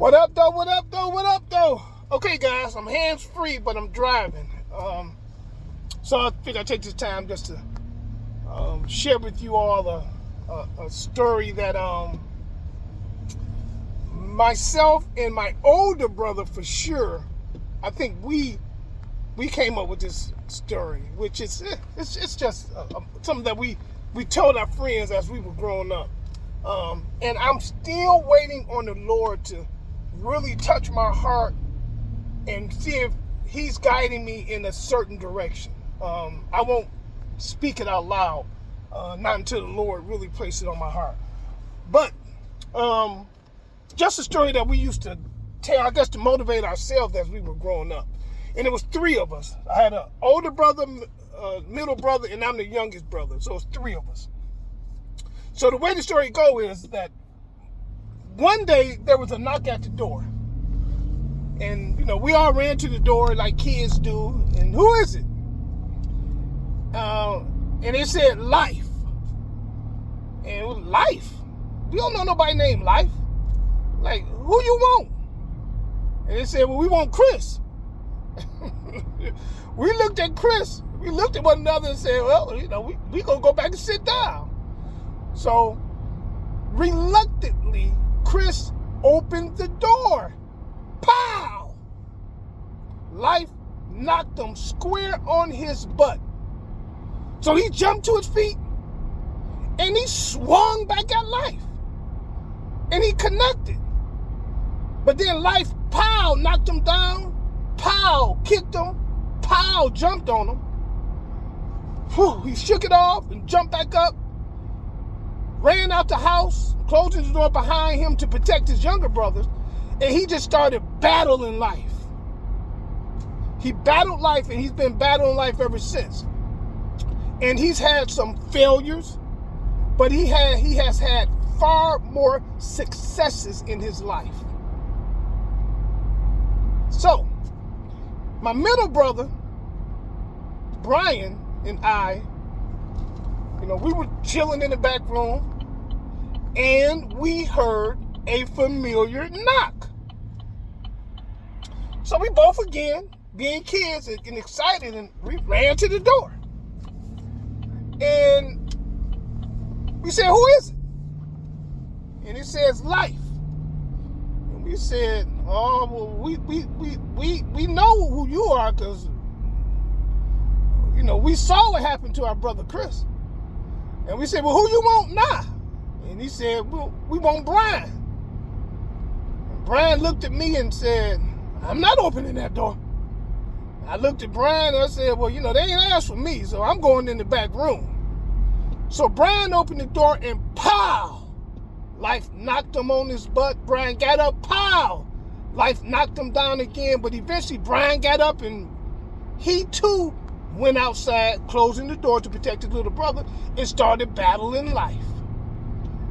What up, though? What up, though? What up, though? Okay, guys, I'm hands-free, but I'm driving. So I think I'll take this time just to share with you all a story that myself and my older brother, for sure, I think we came up with this story, which is it's just something that we told our friends as we were growing up. And I'm still waiting on the Lord to really touch my heart and see if he's guiding me in a certain direction. I won't speak it out loud, not until the Lord really places it on my heart. But just a story that we used to tell, I guess, to motivate ourselves as we were growing up. And it was three of us. I had an older brother, middle brother, and I'm the youngest brother. So it's three of us. So the way the story goes is that one day there was a knock at the door. And, we all ran to the door like kids do. And who is it? And it said Life. And it was Life. We don't know nobody named Life. Like, who you want? And they said, well, we want Chris. We looked at Chris. We looked at one another and said, well, we going to go back and sit down. So, reluctantly, Chris opened the door. Pow! Life knocked him square on his butt. So he jumped to his feet and he swung back at Life. And he connected. But then Life, pow, knocked him down. Pow, kicked him. Pow, jumped on him. Whew, he shook it off and jumped back up. Ran out the house, closing the door behind him to protect his younger brothers, and he just started battling Life. He battled Life, and he's been battling Life ever since. And he's had some failures, but he has had far more successes in his life. So, my middle brother, Brian, and I, we were chilling in the back room, and we heard a familiar knock. So we both, again, being kids and excited, and we ran to the door. And we said, who is it? And it says Life. And we said, oh, well, we know who you are, because we saw what happened to our brother Chris. And we said, well, who you want now? And he said, well, we want Brian. And Brian looked at me and said, I'm not opening that door. I looked at Brian and I said, well, they ain't asked for me, so I'm going in the back room. So Brian opened the door and pow! Life knocked him on his butt. Brian got up, pow! Life knocked him down again, but eventually Brian got up and he too went outside, closing the door to protect his little brother, and started battling Life.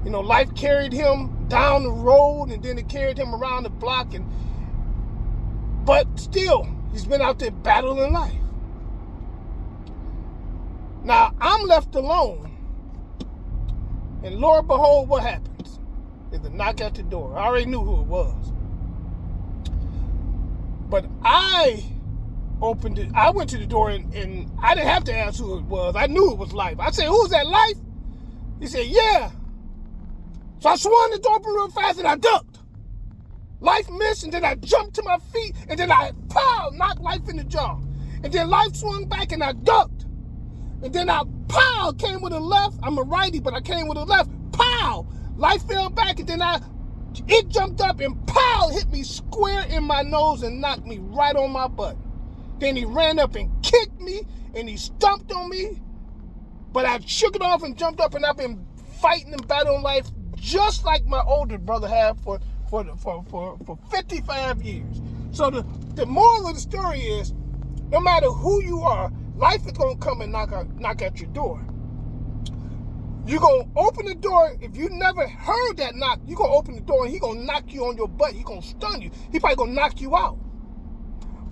Life carried him down the road, and then it carried him around the block, but still, he's been out there battling Life. Now, I'm left alone, and Lord and behold, what happens? There's a knock at the door. I already knew who it was. But I opened it. I went to the door, and I didn't have to ask who it was. I knew it was Life. I said, who's that, Life? He said, yeah. So I swung the door open real fast, and I ducked. Life missed, and then I jumped to my feet, and then I, pow, knocked Life in the jaw. And then Life swung back, and I ducked. And then I, pow, came with a left. I'm a righty, but I came with a left. Pow! Life fell back, and then it jumped up, and pow, hit me square in my nose and knocked me right on my butt. Then he ran up and kicked me, and he stomped on me. But I shook it off and jumped up, and I've been fighting and battling Life just like my older brother had for 55 years. So the moral of the story is, no matter who you are, Life is going to come and knock at your door. You're going to open the door. If you never heard that knock, you're going to open the door and he's going to knock you on your butt. He's going to stun you. He's probably going to knock you out.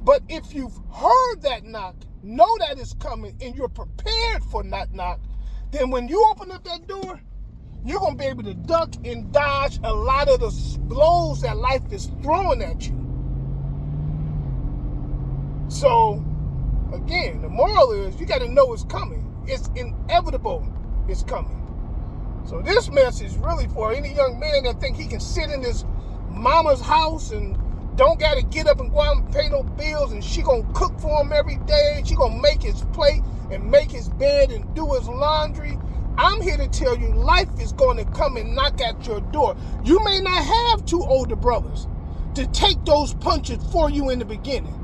But if you've heard that knock, know that it's coming, and you're prepared for that knock, then when you open up that door, you're going to be able to duck and dodge a lot of the blows that life is throwing at you. So, again, the moral is you got to know it's coming. It's inevitable it's coming. So this message is really for any young man that think he can sit in his mama's house and don't got to get up and go out and pay no bills, and she going to cook for him every day. She going to make his plate and make his bed and do his laundry. I'm here to tell you life is going to come and knock at your door. You may not have two older brothers to take those punches for you in the beginning.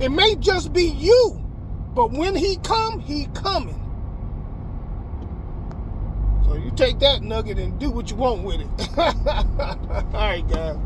It may just be you, but when he come, he coming. So you take that nugget and do what you want with it. All right, guys.